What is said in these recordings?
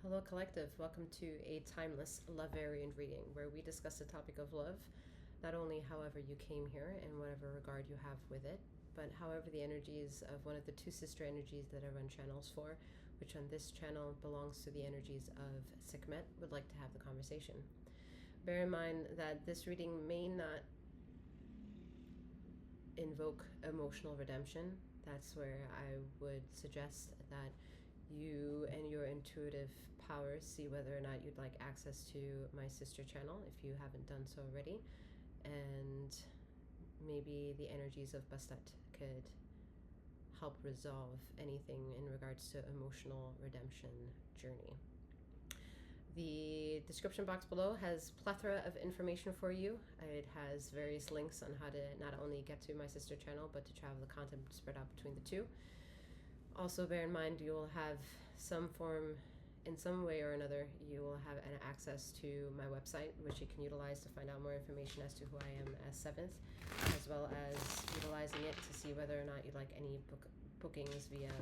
Hello, Collective. Welcome to a timeless love variant reading where we discuss the topic of love, not only however you came here and whatever regard you have with it, but however the energies of one of the two sister energies that I run channels for, which on this channel belongs to the energies of Sekhmet, would like to have the conversation. Bear in mind that this reading may not invoke emotional redemption. That's where I would suggest that you and your intuitive powers see whether or not you'd like access to my sister channel if you haven't done so already, and maybe the energies of Bastet could help resolve anything in regards to emotional redemption journey. The description box below has plethora of information for you. It has various links on how to not only get to my sister channel, but to travel the content spread out between the two. Also, bear in mind you will have some form, in some way or another, you will have an access to my website, which you can utilize to find out more information as to who I am as Seventh, as well as utilizing it to see whether or not you'd like any bookings via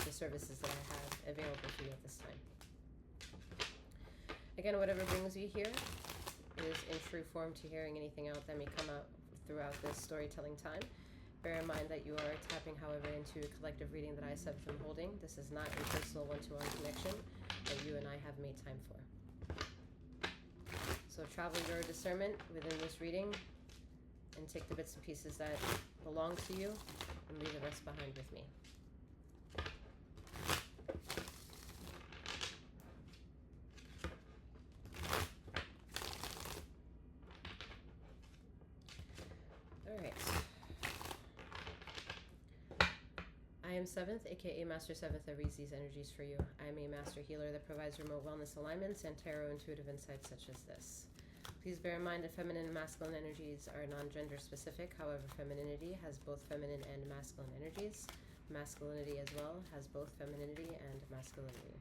the services that I have available for you at this time. Again, whatever brings you here is in true form to hearing anything out that may come out throughout this storytelling time. Bear in mind that you are tapping, however, into a collective reading that I Seventh am holding. This is not a personal one-to-one connection that you and I have made time for. So travel your discernment within this reading and take the bits and pieces that belong to you and leave the rest behind with me. All right. I am Seventh, aka Master Seventh, that reads these energies for you. I am a master healer that provides remote wellness alignments and tarot intuitive insights such as this. Please bear in mind that feminine and masculine energies are non-gender specific. However, femininity has both feminine and masculine energies. Masculinity as well has both femininity and masculinity.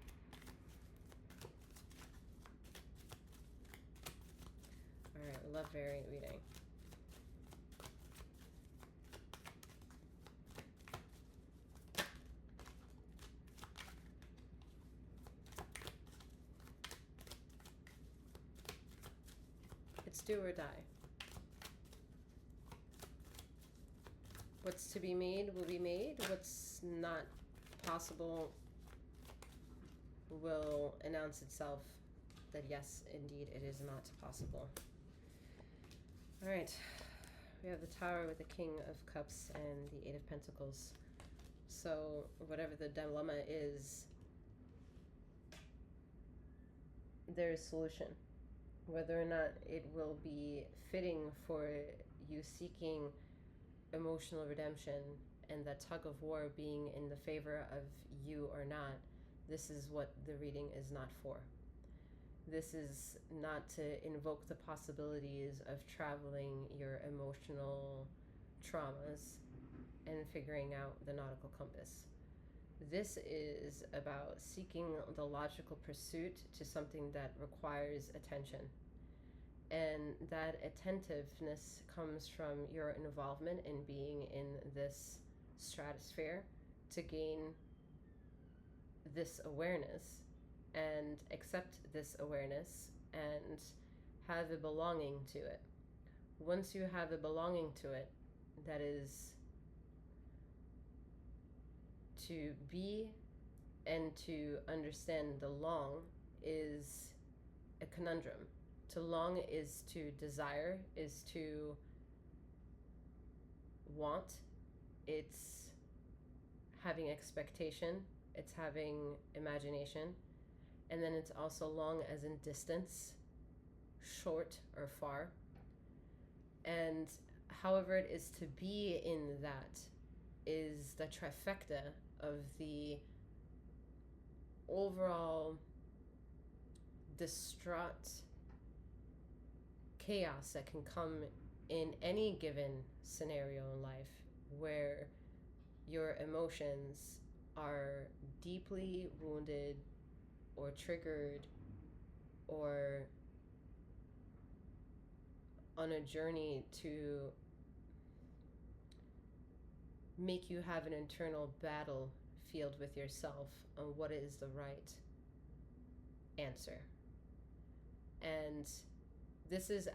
All right, love variant reading. It's do or die. What's to be made will be made. What's not possible will announce itself that yes, indeed, it is not possible. All right. We have the Tower with the King of Cups and the Eight of Pentacles. So whatever the dilemma is, there is solution. Whether or not it will be fitting for you seeking emotional redemption and that tug of war being in the favor of you or not, this is what the reading is not for. This is not to invoke the possibilities of traveling your emotional traumas and figuring out the nautical compass. This is about seeking the logical pursuit to something that requires attention. And that attentiveness comes from your involvement in being in this stratosphere to gain this awareness and accept this awareness and have a belonging to it. Once you have a belonging to it, that is to be and to understand the long is a conundrum. To long is to desire, is to want. It's having expectation. It's having imagination. And then it's also long as in distance, short or far. And however it is to be in that is the trifecta of the overall distraught chaos that can come in any given scenario in life where your emotions are deeply wounded or triggered or on a journey to make you have an internal battlefield with yourself on what is the right answer. And this is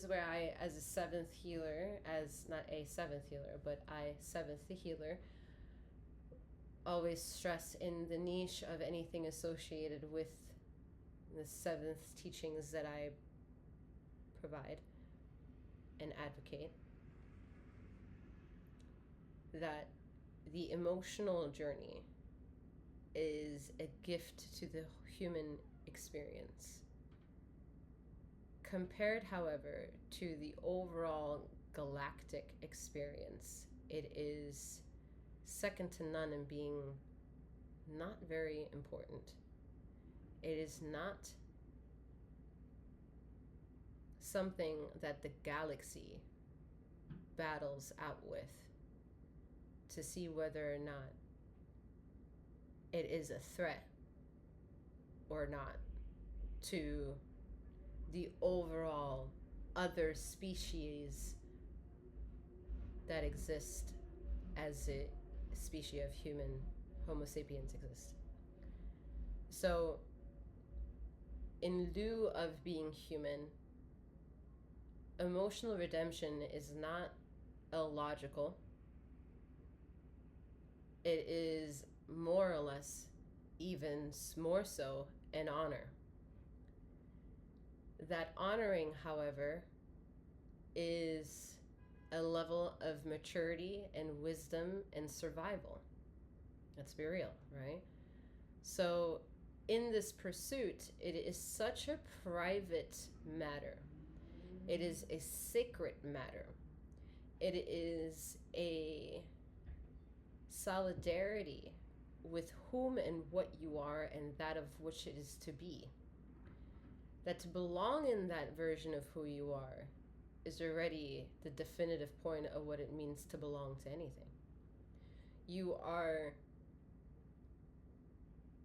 where I, as a seventh healer, as not a seventh healer, but I seventh the healer, always stress in the niche of anything associated with the seventh teachings that I provide and advocate, that the emotional journey is a gift to the human experience. Compared, however, to the overall galactic experience, it is second to none in being not very important. It is not something that the galaxy battles out with to see whether or not it is a threat or not to the overall other species that exist as a species of human Homo sapiens exist. So, in lieu of being human, emotional redemption is not illogical. It is more or less, even more so, an honor. That honoring, however, is a level of maturity and wisdom and survival. Let's be real, right? So, in this pursuit, it is such a private matter. It is a sacred matter. It is a solidarity with whom and what you are and that of which it is to be. That to belong in that version of who you are is already the definitive point of what it means to belong to anything. You are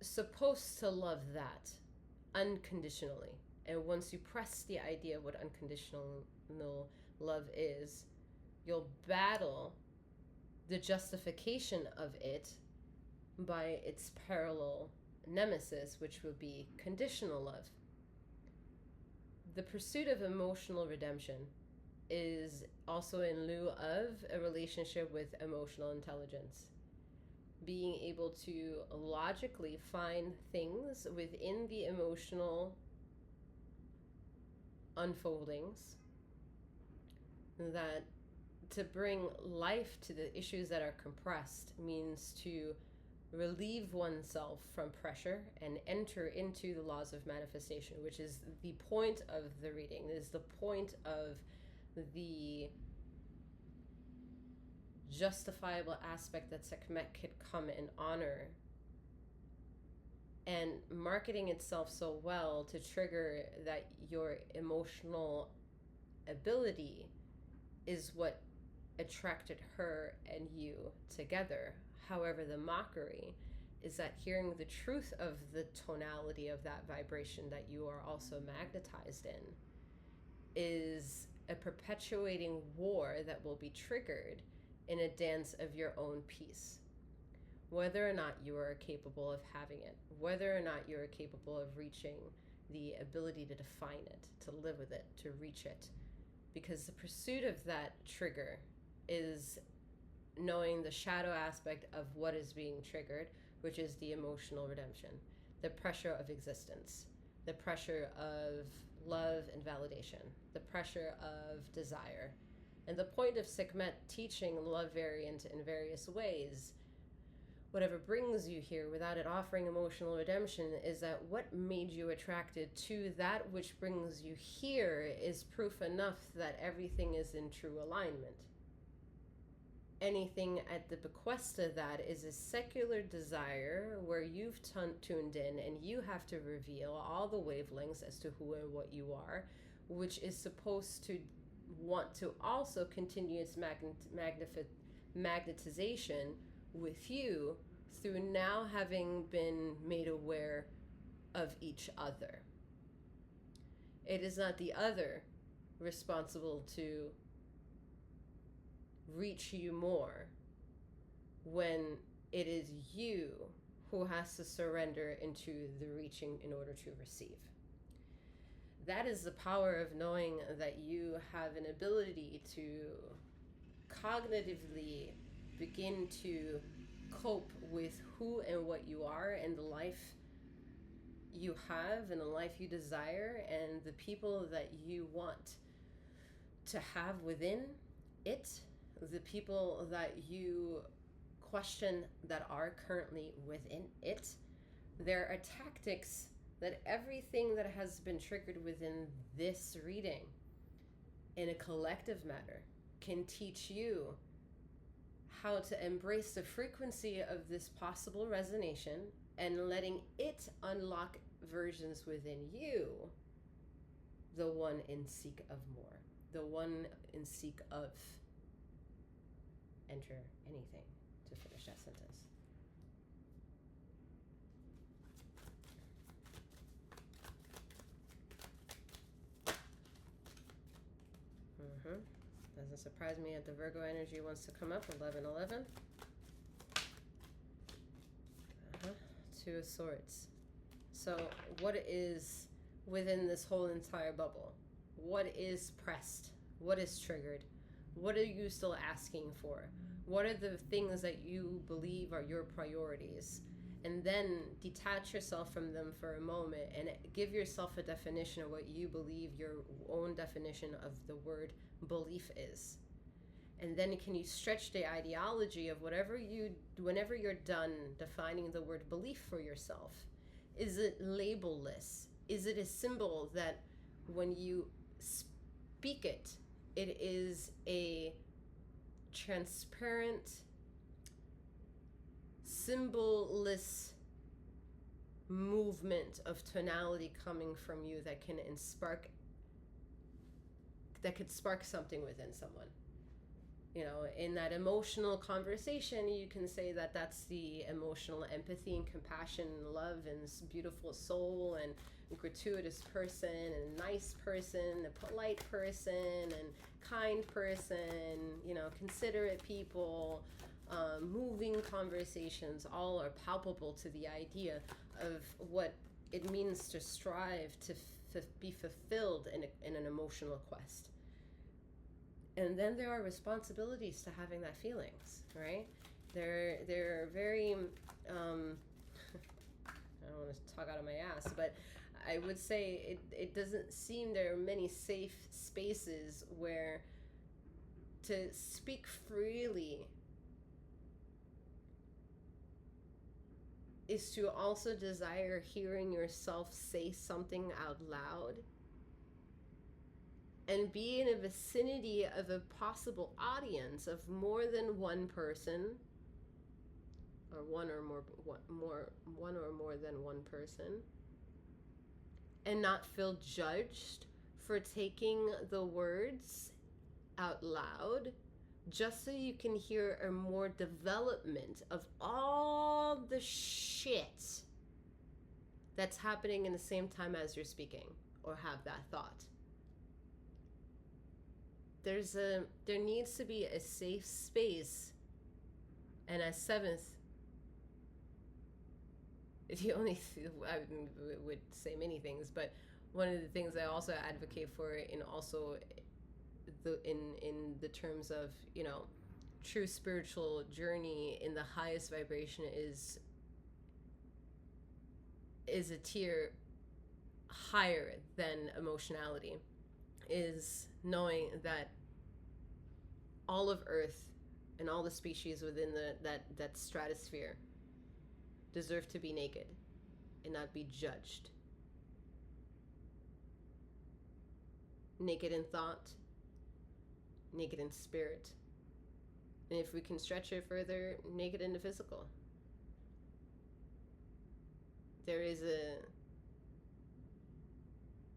supposed to love that unconditionally. And once you press the idea of what unconditional love is, you'll battle the justification of it by its parallel nemesis, which would be conditional love. The pursuit of emotional redemption is also in lieu of a relationship with emotional intelligence. Being able to logically find things within the emotional unfoldings that to bring life to the issues that are compressed means to relieve oneself from pressure and enter into the laws of manifestation, which is the point of the reading. It is the point of the justifiable aspect that Sekhmet could come and honor, and marketing itself so well to trigger that your emotional ability is what attracted her and you together. However, the mockery is that hearing the truth of the tonality of that vibration that you are also magnetized in is a perpetuating war that will be triggered in a dance of your own peace. Whether or not you are capable of having it, whether or not you are capable of reaching the ability to define it, to live with it, to reach it. Because the pursuit of that trigger is knowing the shadow aspect of what is being triggered, which is the emotional redemption, the pressure of existence, the pressure of love and validation, the pressure of desire. And the point of Sekhmet teaching love variant in various ways, whatever brings you here without it offering emotional redemption, is that what made you attracted to that which brings you here is proof enough that everything is in true alignment. Anything at the bequest of that is a secular desire where you've tuned in and you have to reveal all the wavelengths as to who and what you are, which is supposed to want to also continue its magnetization with you through now having been made aware of each other. It is not the other responsible to reach you more when it is you who has to surrender into the reaching in order to receive. That is the power of knowing that you have an ability to cognitively begin to cope with who and what you are and the life you have and the life you desire and the people that you want to have within it, the people that you question that are currently within it. There are tactics that everything that has been triggered within this reading in a collective matter can teach you how to embrace the frequency of this possible resonation and letting it unlock versions within you, the one in seek of more, the one in seek of enter anything, to finish that sentence. Doesn't surprise me that the Virgo energy wants to come up. 1111. Two of Swords. So what is within this whole entire bubble? What is pressed? What is triggered? What are you still asking for? What are the things that you believe are your priorities? And then detach yourself from them for a moment and give yourself a definition of what you believe your own definition of the word belief is. And then can you stretch the ideology of whenever you're done defining the word belief for yourself? Is it labelless? Is it a symbol that when you speak it, it is a transparent, symbolless movement of tonality coming from you that could spark something within someone? You know, in that emotional conversation, you can say that that's the emotional empathy and compassion and love and beautiful soul and gratuitous person and nice person, a polite person and kind person, you know, considerate people, moving conversations, all are palpable to the idea of what it means to strive to be fulfilled in an emotional quest. And then there are responsibilities to having that feelings, right? They're very, I don't want to talk out of my ass, but I would say it doesn't seem there are many safe spaces where to speak freely is to also desire hearing yourself say something out loud and be in a vicinity of a possible audience of more than one person, or one or more than one person, and not feel judged for taking the words out loud, just so you can hear a more development of all the shit that's happening in the same time as you're speaking or have that thought. There needs to be a safe space. And as seventh, I would say many things, but one of the things I also advocate for in the terms of, you know, true spiritual journey in the highest vibration is a tier higher than emotionality, is knowing that all of Earth and all the species within that stratosphere deserve to be naked and not be judged. Naked in thought, naked in spirit, and if we can stretch it further, naked in the physical. There is a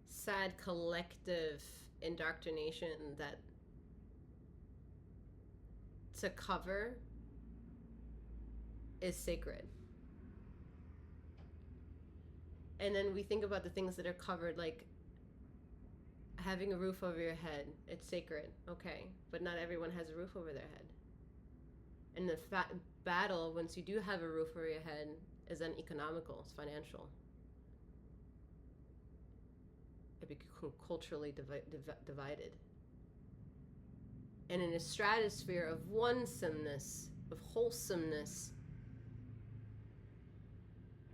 sad collective indoctrination that to cover is sacred. And then we think about the things that are covered, like having a roof over your head. It's sacred, okay, but not everyone has a roof over their head. And the battle, once you do have a roof over your head, is then economical, it's financial. It became culturally divided. And in a stratosphere of onesomeness, of wholesomeness,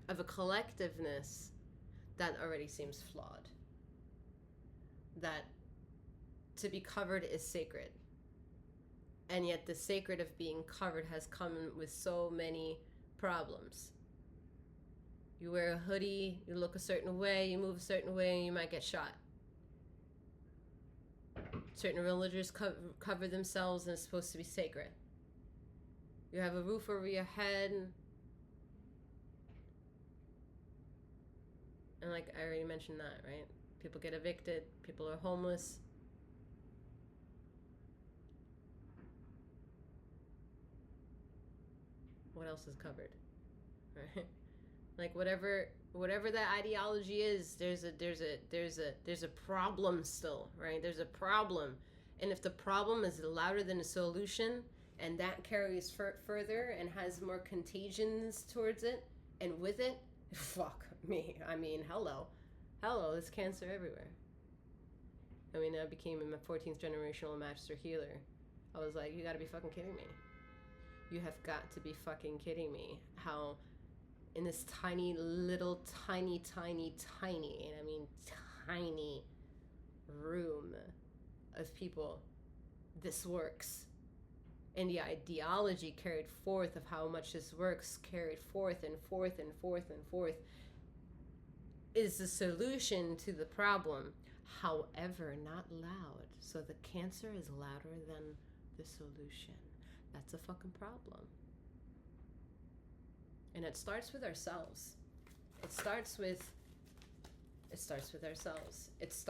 of a collectiveness, that already seems flawed. That to be covered is sacred. And yet the sacred of being covered has come with so many problems. You wear a hoodie, you look a certain way, you move a certain way, and you might get shot. Certain religions cover themselves and it's supposed to be sacred. You have a roof over your head. And like I already mentioned that, right? People get evicted, people are homeless. What else is covered? Right? Like whatever that ideology is, there's a problem still, right? There's a problem. And if the problem is louder than the solution, and that carries further and has more contagions towards it and with it, fuck me. I mean, hello, there's cancer everywhere. I mean, I became a 14th generational master healer. I was like, you gotta be fucking kidding me. You have got to be fucking kidding me. How in this tiny, little, tiny, and I mean tiny room of people, this works. And the ideology carried forth of how much this works, carried forth and forth and forth and forth, is the solution to the problem. However, not loud. So the cancer is louder than the solution. That's a fucking problem. And it starts with ourselves. It starts with ourselves. It's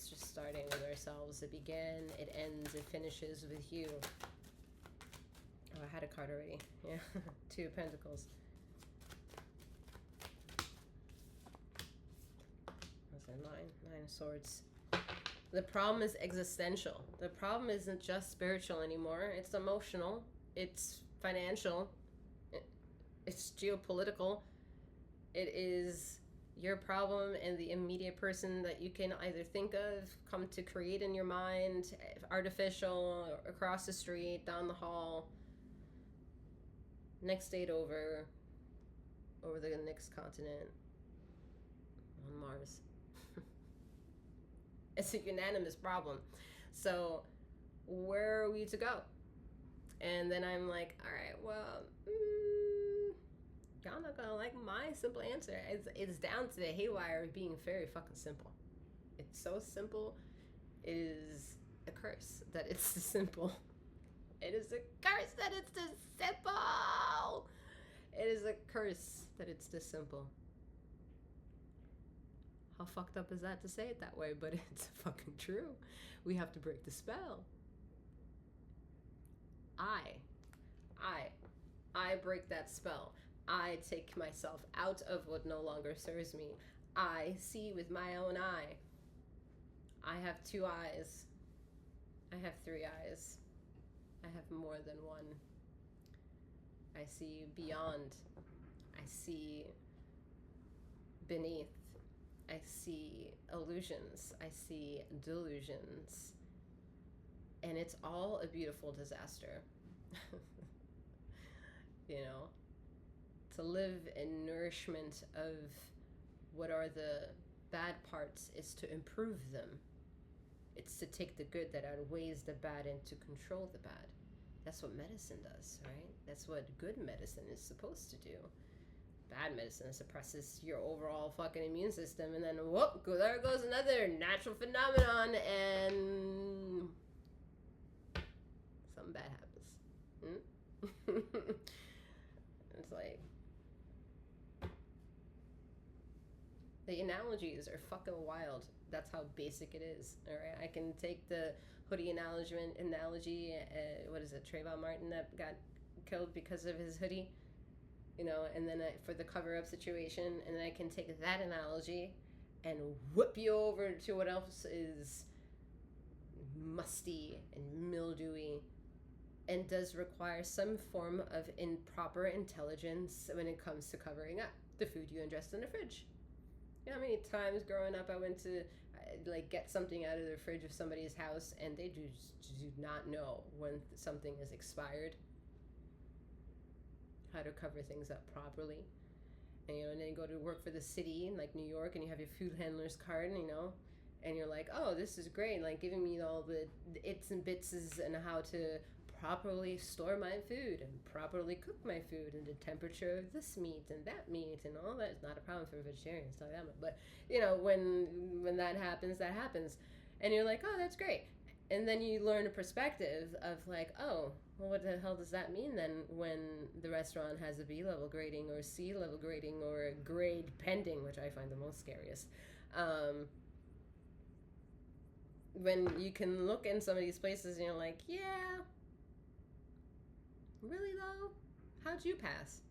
just starting with ourselves. It began, it ends, it finishes with you. Oh, I had a card already. Yeah, 2 of Pentacles. What's that? 9 of Swords. The problem is existential. The problem isn't just spiritual anymore. It's emotional. It's financial. It's geopolitical. It is your problem and the immediate person that you can either think of, come to create in your mind, artificial, across the street, down the hall, next state over the next continent, on Mars. It's a unanimous problem. So where are we to go? And then I'm like, all right, well, y'all not gonna like my simple answer. It's down to the haywire of being very fucking simple. It's so simple. It is a curse that it's this simple. It is a curse that it's this simple. It is a curse that it's this simple. How fucked up is that to say it that way? But it's fucking true. We have to break the spell. I break that spell. I take myself out of what no longer serves me. I see with my own eye. I have 2 eyes. I have 3 eyes. I have more than one. I see beyond. I see beneath. I see illusions. I see delusions. And it's all a beautiful disaster. You know? To live in nourishment of what are the bad parts is to improve them. It's to take the good that outweighs the bad and to control the bad. That's what medicine does, right? That's what good medicine is supposed to do. Bad medicine suppresses your overall fucking immune system, and then whoop, there goes another natural phenomenon, and something bad happens. It's like, the analogies are fucking wild. That's how basic it is. All right, I can take the hoodie analogy. What is it? Trayvon Martin that got killed because of his hoodie. You know, and then for the cover-up situation, and then I can take that analogy and whip you over to what else is musty and mildewy and does require some form of improper intelligence when it comes to covering up the food you ingest in the fridge. You know how many times growing up I went to like get something out of the fridge of somebody's house and they do not know when something is expired, how to cover things up properly. And you know, and then you go to work for the city like New York and you have your food handler's card, and you know, and you're like, oh, this is great, like giving me all the its and bits and how to properly store my food and properly cook my food and the temperature of this meat and that meat and all that. It's not a problem for vegetarians, tell you that. But you know, when that happens, and you're like, oh, that's great. And then you learn a perspective of like, oh, well, what the hell does that mean then when the restaurant has a B level grading or C level grading or a grade pending, which I find the most scariest. When you can look in some of these places and you're like, yeah, really though? How'd you pass?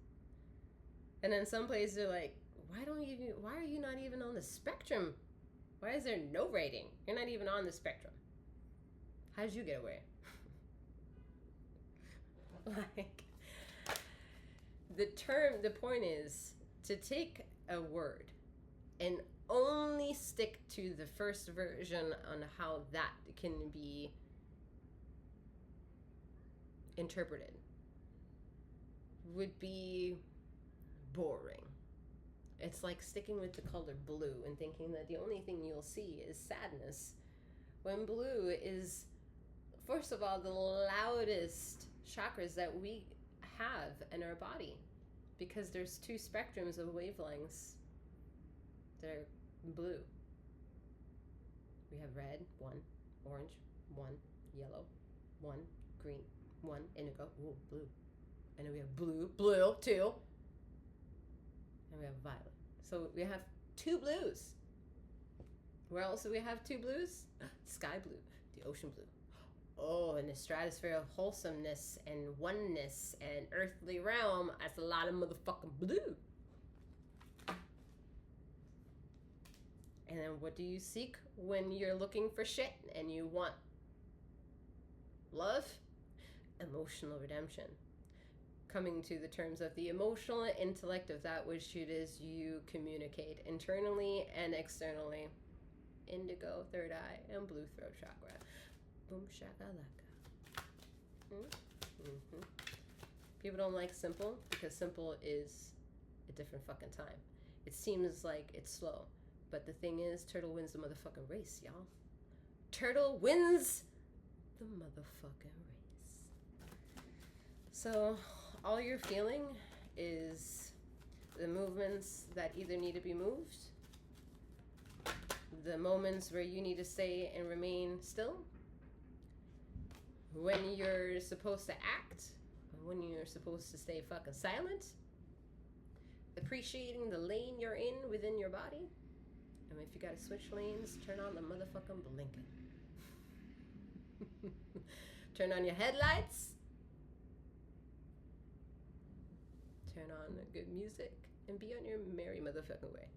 And then some places are like, why are you not even on the spectrum? Why is there no rating? You're not even on the spectrum. How did you get away? Like, the point is to take a word and only stick to the first version on how that can be interpreted would be boring. It's like sticking with the color blue and thinking that the only thing you'll see is sadness, when blue is, first of all, the loudest chakras that we have in our body, because there's two spectrums of wavelengths. They're blue. We have red, 1, orange, 1, yellow, 1, green, 1, indigo, ooh, blue. And then we have blue, 2, and we have violet. So we have 2 blues. Where else do we have 2 blues? Sky blue, the ocean blue. Oh, and the stratosphere of wholesomeness and oneness and earthly realm. That's a lot of motherfucking blue. And then what do you seek when you're looking for shit and you want love? Emotional redemption. Coming to the terms of the emotional intellect of that which it is you communicate internally and externally. Indigo, third eye, and blue throat chakra. Boom shakalaka. Mm-hmm. People don't like simple because simple is a different fucking time. It seems like it's slow. But the thing is, Turtle wins the motherfucking race, y'all. Turtle wins the motherfucking race. So, all you're feeling is the movements that either need to be moved, the moments where you need to stay and remain still, when you're supposed to act, when you're supposed to stay fucking silent, appreciating the lane you're in within your body. And if you gotta switch lanes, turn on the motherfucking blinking. Turn on your headlights. Turn on the good music and be on your merry motherfucking way.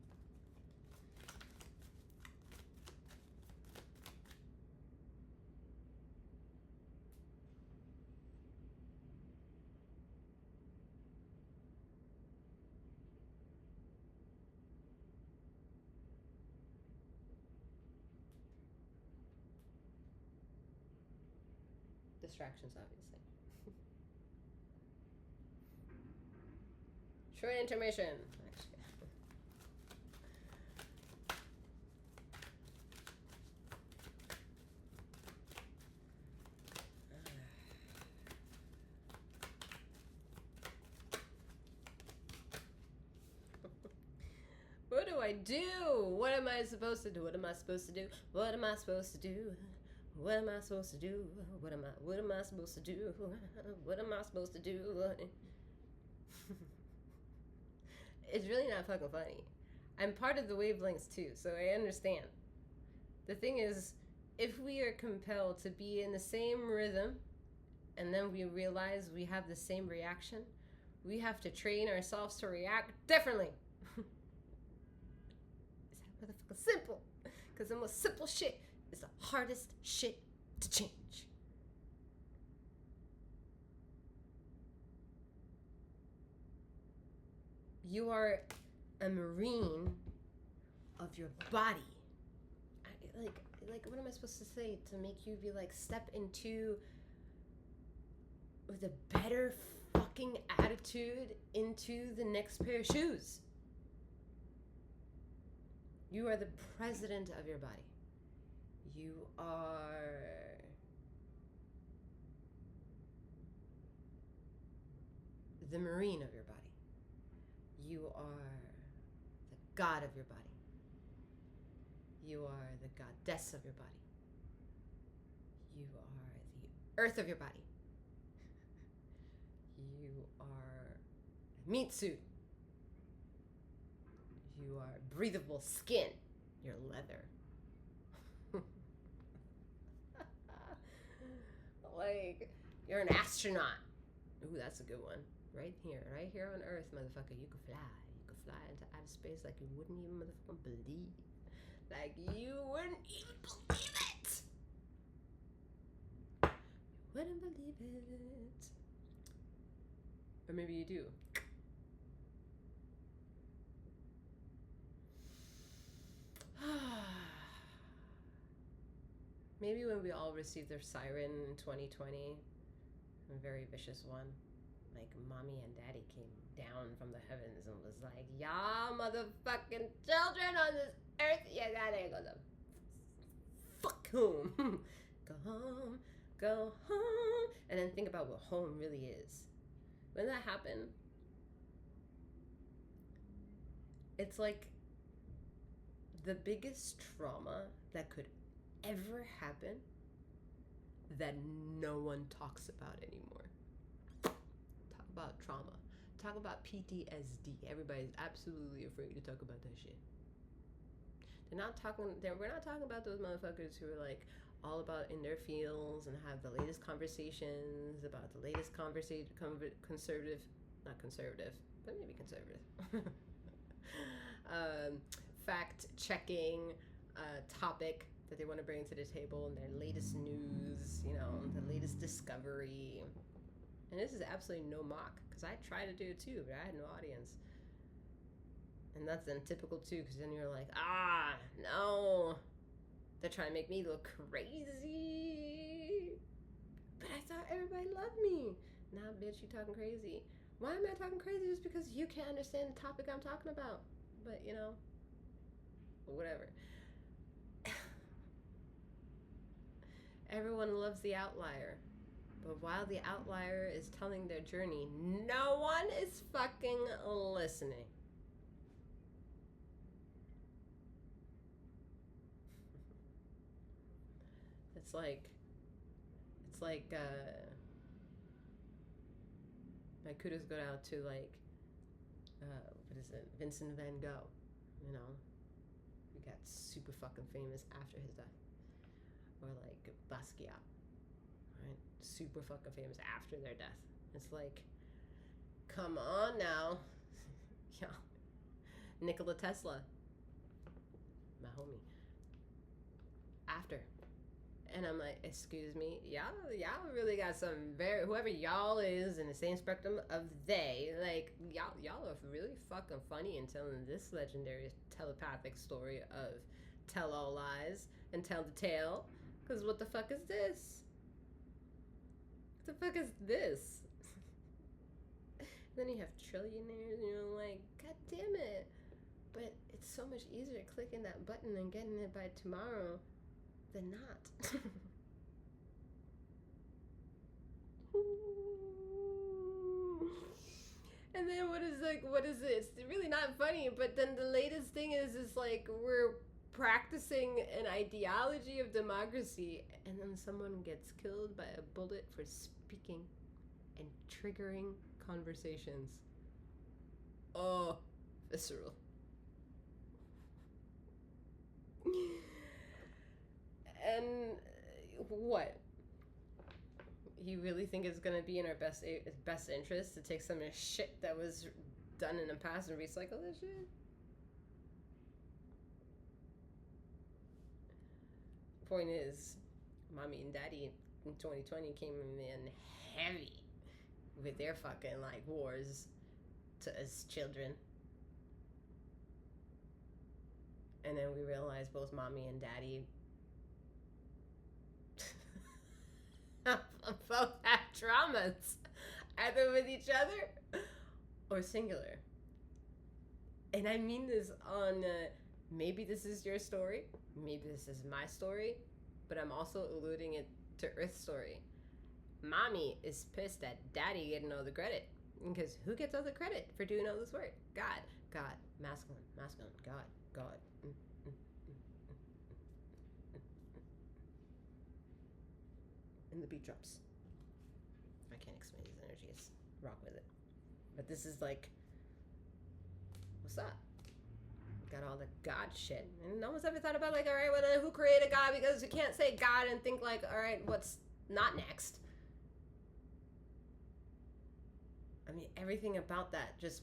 Distractions, obviously. Short intermission. What do I do? What am I supposed to do? What am I supposed to do? What am I supposed to do? What am I supposed to do? What am I supposed to do? What am I supposed to do? It's really not fucking funny. I'm part of the wavelengths too, so I understand. The thing is, if we are compelled to be in the same rhythm and then we realize we have the same reaction, we have to train ourselves to react differently. It's that motherfucking simple. Because the most simple shit is the hardest shit to change. You are a Marine of your body. Like, what am I supposed to say to make you be like, step into with a better fucking attitude into the next pair of shoes? You are the president of your body. You are the Marine of your body. You are the God of your body. You are the goddess of your body. You are the earth of your body. You are a meat suit. You are breathable skin. You're leather. Like, you're an astronaut. Ooh, that's a good one. Right here on Earth, motherfucker. You could fly. You could fly into outer space like you wouldn't even motherfucking believe. Like, you wouldn't even believe it. You wouldn't believe it. Or maybe you do. Maybe when we all received their siren in 2020, a very vicious one, like mommy and daddy came down from the heavens and was like, y'all motherfucking children on this earth, you gotta go the fuck home. Go home, go home. And then think about what home really is. When that happened, it's like the biggest trauma that could ever happen that no one talks about anymore. Talk about trauma. Talk about PTSD. Everybody's absolutely afraid to talk about that shit. We're not talking about those motherfuckers who are like all about in their fields and have the latest conversations about the latest conservative, not conservative, but maybe conservative. Fact checking topic that they want to bring to the table and their latest news, the latest discovery. And this is absolutely no mock, because I tried to do it too, but I had no audience. And that's then typical too, because then you're like, no, they're trying to make me look crazy. But I thought everybody loved me. Nah, bitch, you talking crazy. Why am I talking crazy? Just because you can't understand the topic I'm talking about. But, whatever. Everyone loves the outlier. But while the outlier is telling their journey, no one is fucking listening. It's like my kudos go out to Vincent van Gogh. He got super fucking famous after his death. Or like Basquiat, right? Super fucking famous after their death. It's like, come on now. Yeah. Nikola Tesla, my homie, after. And I'm like, excuse me, y'all really got some whoever y'all is in the same spectrum of they, like, y'all are really fucking funny in telling this legendary telepathic story of tell all lies and tell the tale. Because what the fuck is this? What the fuck is this? Then you have trillionaires, like, god damn it. But it's so much easier clicking that button and getting it by tomorrow than not. And then what is it? It's really not funny, but then the latest thing is like, we're practicing an ideology of democracy, and then someone gets killed by a bullet for speaking and triggering conversations. Oh, visceral. And what? You really think it's gonna be in our best interest to take some of the shit that was done in the past and recycle this shit? Point is, mommy and daddy in 2020 came in heavy with their fucking like wars to us children. And then we realize both mommy and daddy both have traumas, either with each other or singular. And I mean this on maybe this is your story, maybe this is my story, but I'm also alluding it to Earth's story. Mommy is pissed that daddy getting all the credit, because who gets all the credit for doing all this work? God, God, masculine, masculine, God, God. And the beat drops. I can't explain these energies. Rock with it. But this is like, what's up? Got all the God shit. And no one's ever thought about, like, all right, well, then who created God? Because you can't say God and think, like, all right, what's not next? I mean, everything about that just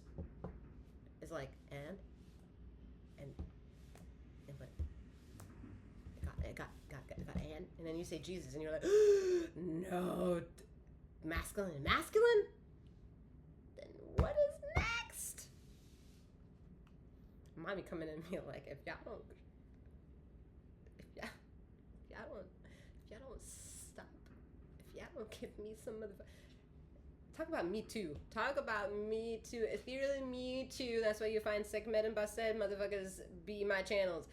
is like, and what? It got, and then you say Jesus, and you're like, no, masculine and masculine? Then what is next? Mommy coming in here like, if y'all don't stop, if y'all don't give me some talk about Me Too. Talk about Me Too. Ethereal Me Too. That's why you find Sekhmet and Based motherfuckers be my channels.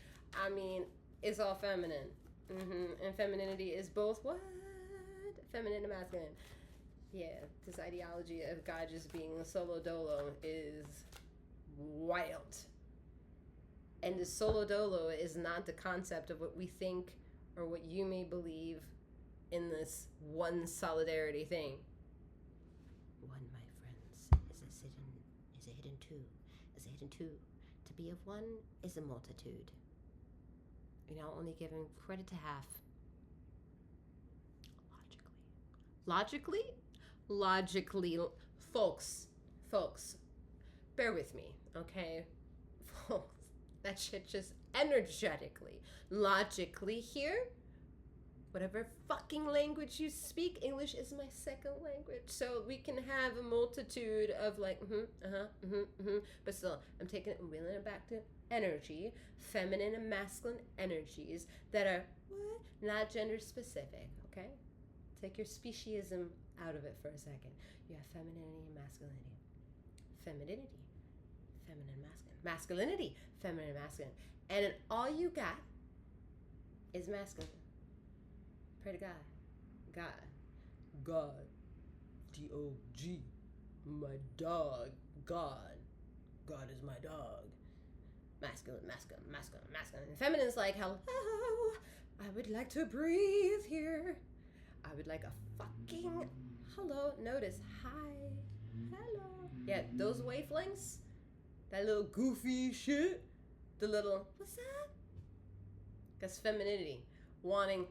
I mean, it's all feminine. And femininity is both what? Feminine and masculine. Yeah, this ideology of God just being solo dolo is wild. And the solo dolo is not the concept of what we think or what you may believe in this one solidarity thing. One, my friends, is a hidden two. To be of one is a multitude. You're now only giving credit to half. Logically, folks, bear with me, okay? Folks, that shit just energetically, logically here, whatever fucking language you speak, English is my second language, so we can have a multitude of like, but still, I'm taking it and wheeling it back to energy, feminine and masculine energies that are, what? Not gender specific, okay? Take your speciesism out of it for a second. You have femininity and masculinity. Femininity, feminine, masculine. Masculinity, feminine, masculine. And then all you got is masculine. Pray to God. God. D-O-G. My dog. God. God is my dog. Masculine. And feminine's like, hello, I would like to breathe here. I would like a fucking hello. Notice, hi, hello. Yeah, those wavelengths, that little goofy shit, the little, what's that? That's femininity. Wanting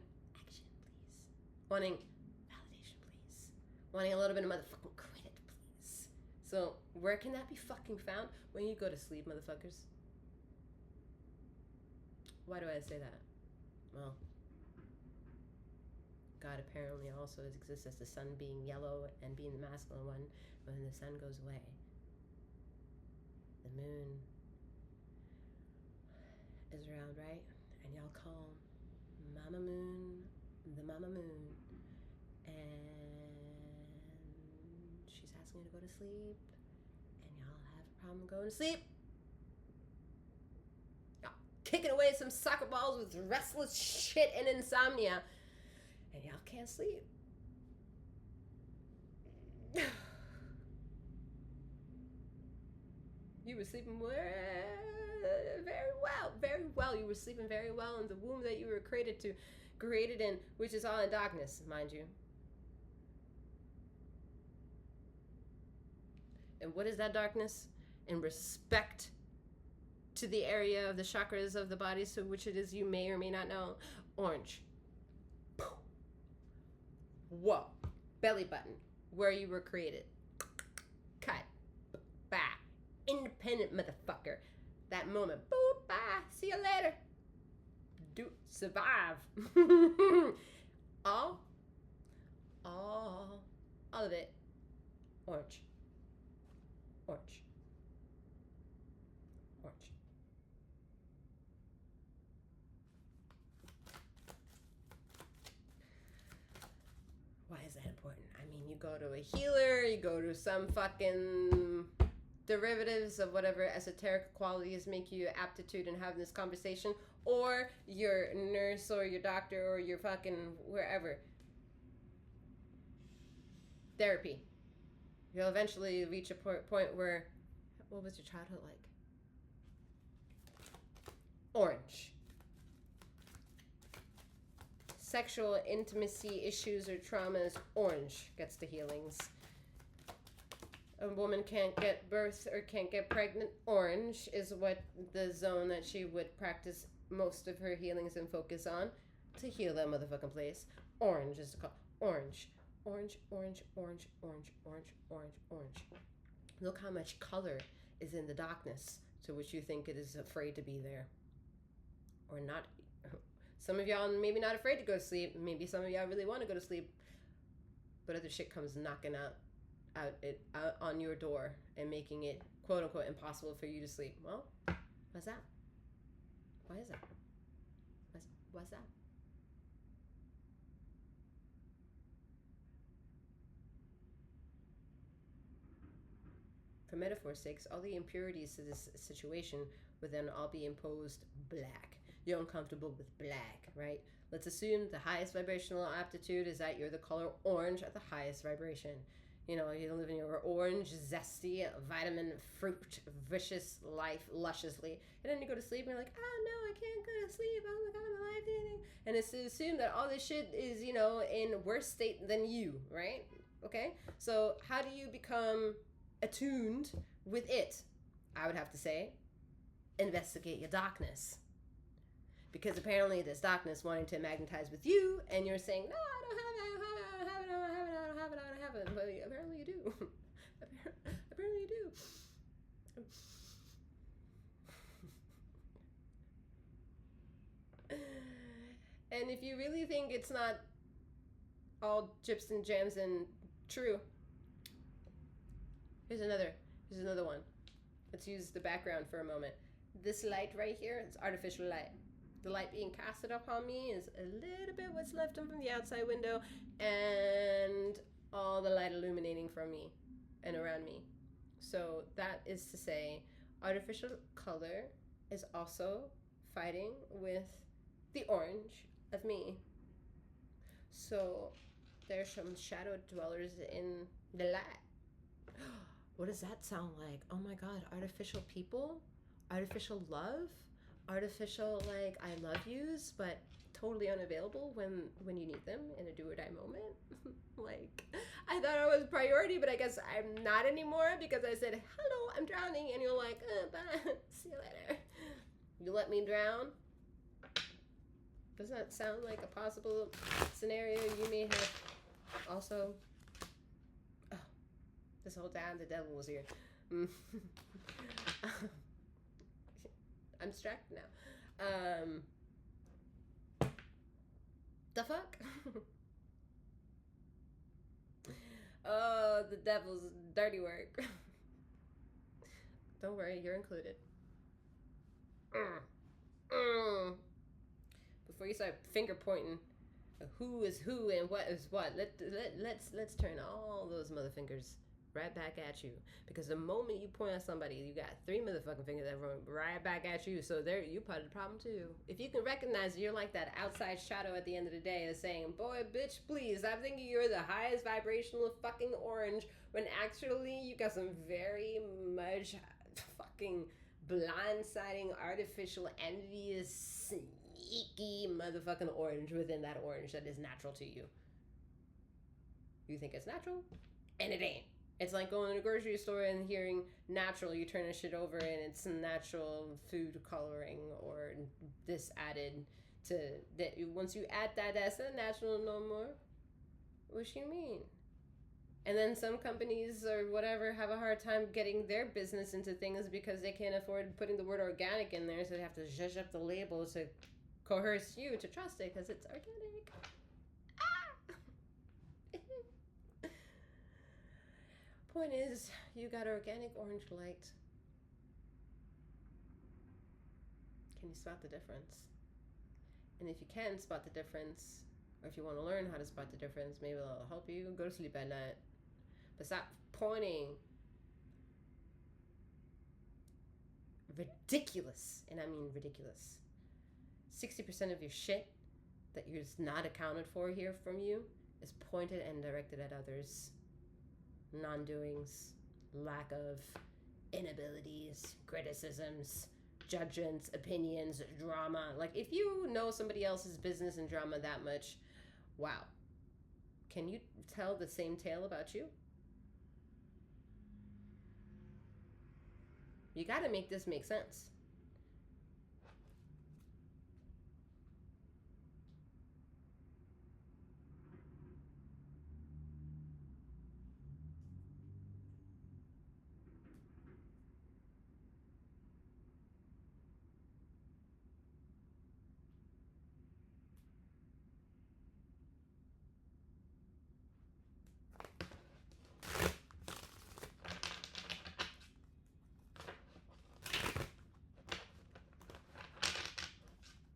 action, please. Wanting validation, please. Wanting a little bit of motherfucking credit, please. So, where can that be fucking found? When you go to sleep, motherfuckers. Why do I say that? Well, God apparently also exists as the sun being yellow and being the masculine one. When the sun goes away, the moon is around, right? And y'all call Mama Moon the Mama Moon, and she's asking you to go to sleep, and y'all have a problem going to sleep. Y'all kicking away some soccer balls with restless shit and insomnia, and y'all can't sleep. You were sleeping very well. You were sleeping very well in the womb that you were created in, which is all in darkness, mind you. And what is that darkness? In respect to the area of the chakras of the body, so which it is you may or may not know. Orange. Whoa. Belly button. Where you were created. Cut. Back. Independent motherfucker. That moment. Boop. Bye. See you later. Do survive. all of it. Orange. go to a healer, you go to some fucking derivatives of whatever esoteric qualities make you aptitude in having this conversation, or your nurse or your doctor or your fucking wherever. Therapy. You'll eventually reach a point where, what was your childhood like? Orange. Sexual intimacy issues or traumas, orange gets the healings. A woman can't get birth or can't get pregnant, orange is what the zone that she would practice most of her healings and focus on to heal that motherfucking place. Orange is the call. Orange. Orange, orange, orange, orange, orange, orange, orange. Look how much color is in the darkness to which you think it is afraid to be there. Or not. Some of y'all maybe not afraid to go to sleep. Maybe some of y'all really want to go to sleep. But other shit comes knocking out on your door and making it quote unquote impossible for you to sleep. Well, what's that? Why is that? What's that? For metaphor's sakes, all the impurities to this situation would then all be imposed black. You're uncomfortable with black, right? Let's assume the highest vibrational aptitude is that you're the color orange at the highest vibration. You know, you live in your orange, zesty, vitamin fruit, vicious life, lusciously. And then you go to sleep and you're like, oh no, I can't go to sleep. Oh my God, my life is. And it's to assume that all this shit is, you know, in worse state than you, right? Okay? So how do you become attuned with it? I would have to say, investigate your darkness. Because apparently there's darkness wanting to magnetize with you, and you're saying, no, I don't have it, I don't have it, I don't have it, I don't have it, I don't have it. But apparently you do. Apparently you do. And if you really think it's not all gyps and jams and true, here's another one. Let's use the background for a moment. This light right here, it's artificial light. The light being casted upon me is a little bit what's left from the outside window, and all the light illuminating from me and around me. So that is to say, artificial color is also fighting with the orange of me. So there's some shadow dwellers in the light. What does that sound like? Oh my God, artificial people? Artificial love? Artificial, like, I love yous, but totally unavailable when you need them in a do or die moment. Like, I thought I was priority, but I guess I'm not anymore because I said, hello, I'm drowning, and you're like, bye, see you later. You let me drown? Does that sound like a possible scenario you may have also? Oh, this whole time the devil was here. I'm distracted now. The fuck? Oh, the devil's dirty work. Don't worry, you're included. Before you start finger pointing, who is who and what is what, let's turn all those mother fingers right back at you, because the moment you point at somebody, you got 3 motherfucking fingers that run right back at you. So there, you part of the problem too. If you can recognize you're like that outside shadow at the end of the day, is saying, "Boy, bitch, please, I'm thinking you're the highest vibrational fucking orange," when actually you got some very much fucking blindsiding, artificial, envious, sneaky motherfucking orange within that orange that is natural to you. You think it's natural, and it ain't. It's like going to a grocery store and hearing natural, you turn the shit over and it's natural food coloring or this added to that. Once you add that, that's not natural no more. What you mean? And then some companies or whatever have a hard time getting their business into things because they can't afford putting the word organic in there, so they have to zhuzh up the label to coerce you to trust it because it's organic. Point is, you got organic orange light. Can you spot the difference? And if you can spot the difference, or if you want to learn how to spot the difference, maybe it'll help you go to sleep at night. But stop pointing ridiculous, and I mean ridiculous, 60% of your shit that you're not accounted for here from you is pointed and directed at others. Non-doings, lack of, inabilities, criticisms, judgments, opinions, drama. Like, if you know somebody else's business and drama that much, wow. Can you tell the same tale about you? You got to make this make sense.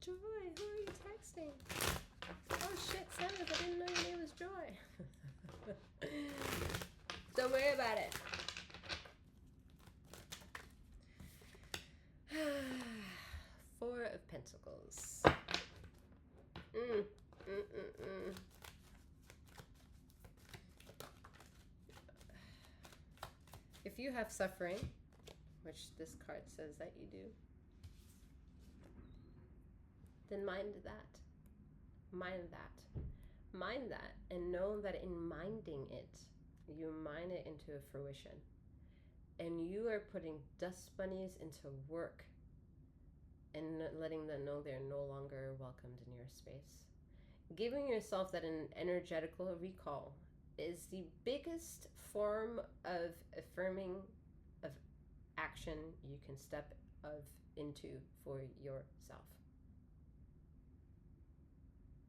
Joy, who are you texting? Oh shit, Sekhmet, I didn't know your name was Joy. Don't worry about it. Four of Pentacles. If you have suffering, which this card says that you do, then mind that. Mind that. Mind that, and know that in minding it, you mind it into a fruition. And you are putting dust bunnies into work and letting them know they're no longer welcomed in your space. Giving yourself that an energetical recall is the biggest form of affirming of action you can step into for yourself.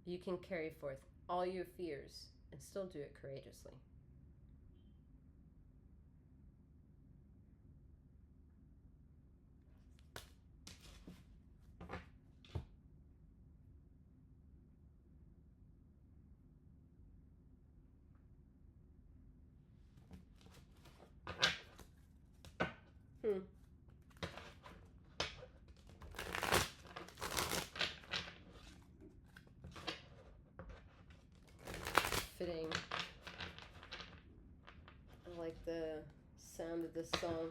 You can carry forth all your fears and still do it courageously. Fitting. I like the sound of this song.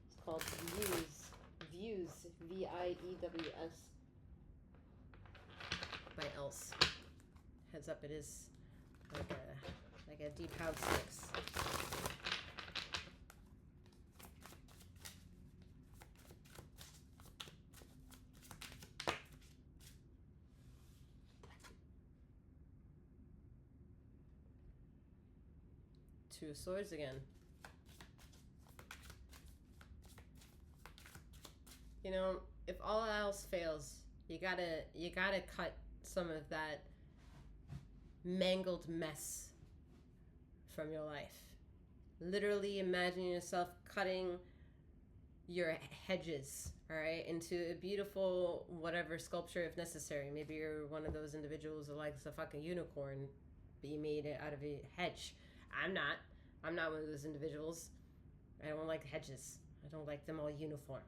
It's called Views. Views. Views. By Else. Heads up, it is like a deep house mix. Two of Swords again. You know, if all else fails, you gotta cut some of that mangled mess from your life. Literally imagine yourself cutting your hedges, all right, into a beautiful whatever sculpture if necessary. Maybe you're one of those individuals who likes a fucking unicorn be made out of a hedge. I'm not one of those individuals. I don't like hedges. I don't like them all uniform.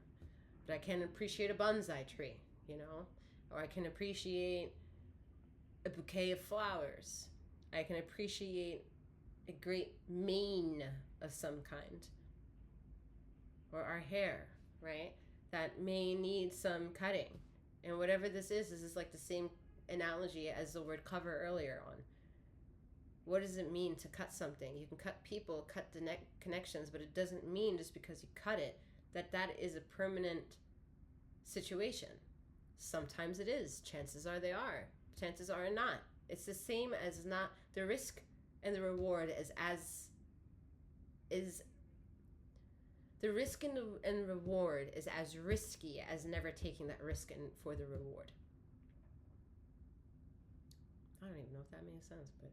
But I can appreciate a bonsai tree, you know? Or I can appreciate a bouquet of flowers. I can appreciate a great mane of some kind. Or our hair, right? That may need some cutting. And whatever this is like the same analogy as the word cover earlier on. What does it mean to cut something? You can cut people, cut the connections, but it doesn't mean just because you cut it that is a permanent situation. Sometimes it is. Chances are they are. Chances are not. It's the same as not the risk and the reward is the risk and reward is as risky as never taking that risk for the reward. I don't even know if that makes sense, but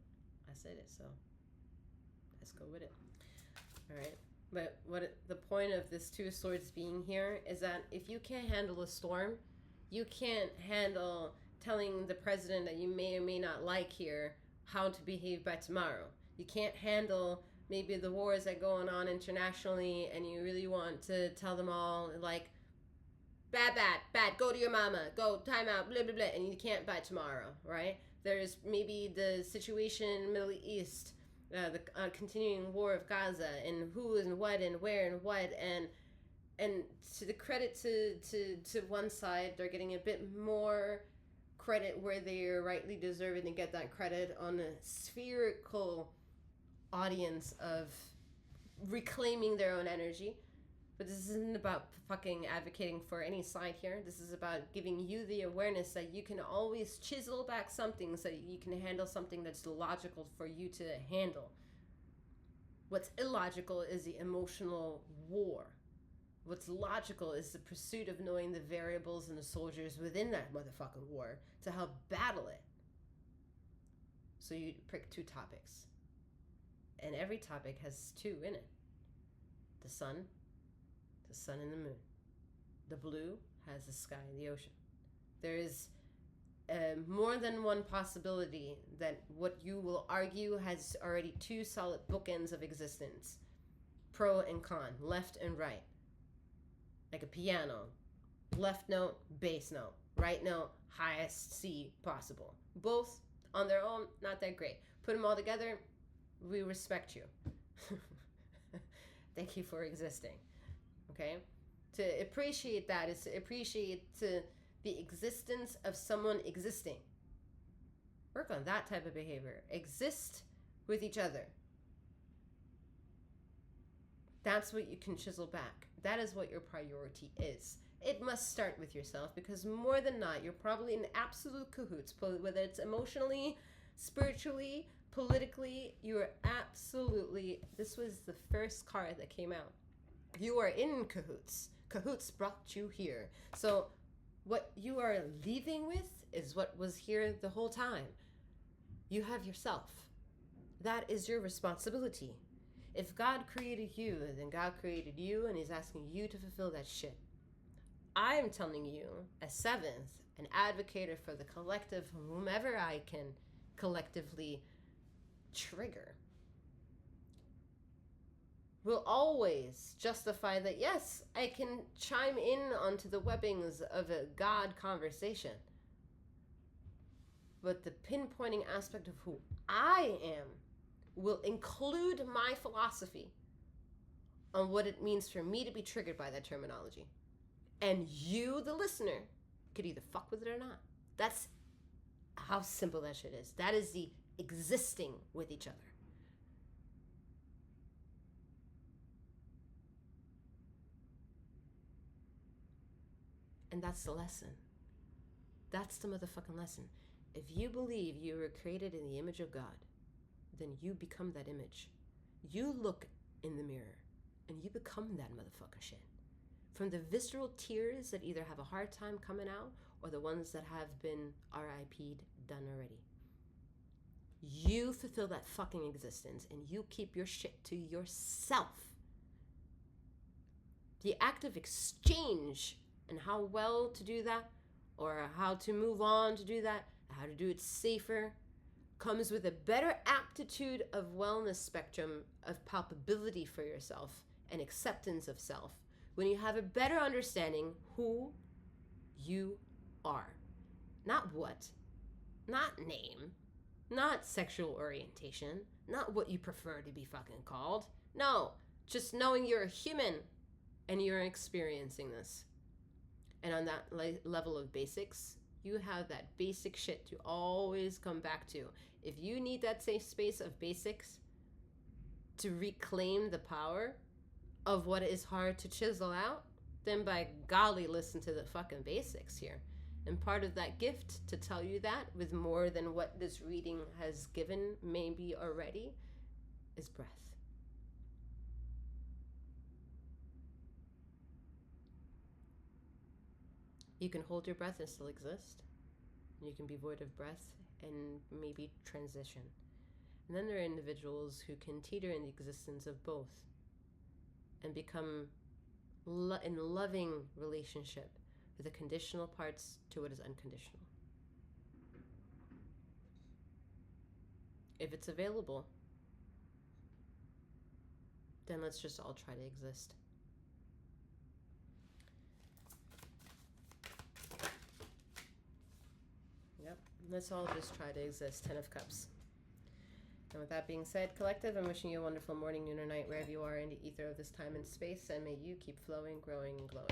I said it, so let's go with it. All right. But the point of this Two of Swords being here is that if you can't handle a storm, you can't handle telling the president that you may or may not like here how to behave by tomorrow. You can't handle maybe the wars that going on internationally, and you really want to tell them all like, bad, bad, bad, go to your mama, go, time out, blah, blah, blah, and you can't buy tomorrow, right? There's maybe the situation in the Middle East, the continuing war of Gaza, and who and what and where and what, and to the credit to one side, they're getting a bit more credit where they're rightly deserving to get that credit on a spherical audience of reclaiming their own energy. But this isn't about fucking advocating for any side here. This is about giving you the awareness that you can always chisel back something so that you can handle something that's logical for you to handle. What's illogical is the emotional war. What's logical is the pursuit of knowing the variables and the soldiers within that motherfucking war to help battle it. So you pick two topics. And every topic has two in it. The sun and the moon. The blue has the sky and the ocean. There is more than one possibility that what you will argue has already two solid bookends of existence. Pro and con, left and right. Like a piano. Left note, bass note. Right note, highest C possible. Both on their own, not that great. Put them all together, we respect you. Thank you for existing. Okay? To appreciate that is to appreciate the existence of someone existing. Work on that type of behavior. Exist with each other. That's what you can chisel back. That is what your priority is. It must start with yourself, because more than not, you're probably in absolute cahoots, whether it's emotionally, spiritually, politically. You are absolutely, this was the first card that came out. You are in cahoots. Cahoots brought you here. So what you are leaving with is what was here the whole time. You have yourself. That is your responsibility. If God created you, then God created you, and he's asking you to fulfill that shit. I am telling you, as seventh, an advocate for the collective, whomever I can collectively trigger, will always justify that, yes, I can chime in onto the webbings of a God conversation. But the pinpointing aspect of who I am will include my philosophy on what it means for me to be triggered by that terminology. And you, the listener, could either fuck with it or not. That's how simple that shit is. That is the existing with each other. And that's the lesson. That's the motherfucking lesson. If you believe you were created in the image of God, then you become that image. You look in the mirror and you become that motherfucker shit. From the visceral tears that either have a hard time coming out or the ones that have been RIP'd, done already. You fulfill that fucking existence and you keep your shit to yourself. The act of exchange and how well to do that, or how to move on to do that, how to do it safer, comes with a better aptitude of wellness spectrum of palpability for yourself and acceptance of self when you have a better understanding who you are. Not what, not name, not sexual orientation, not what you prefer to be fucking called. No, just knowing you're a human and you're experiencing this. And on that level of basics, you have that basic shit to always come back to. If you need that safe space of basics to reclaim the power of what is hard to chisel out, then by golly, listen to the fucking basics here. And part of that gift to tell you that with more than what this reading has given maybe already is breath. You can hold your breath and still exist. You can be void of breath and maybe transition. And then there are individuals who can teeter in the existence of both and become in loving relationship with the conditional parts to what is unconditional. If it's available, then let's just all try to exist. Yep, let's all just try to exist. 10 of Cups. And with that being said, collective, I'm wishing you a wonderful morning, noon, or night, wherever you are in the ether of this time and space, and may you keep flowing, growing, and glowing.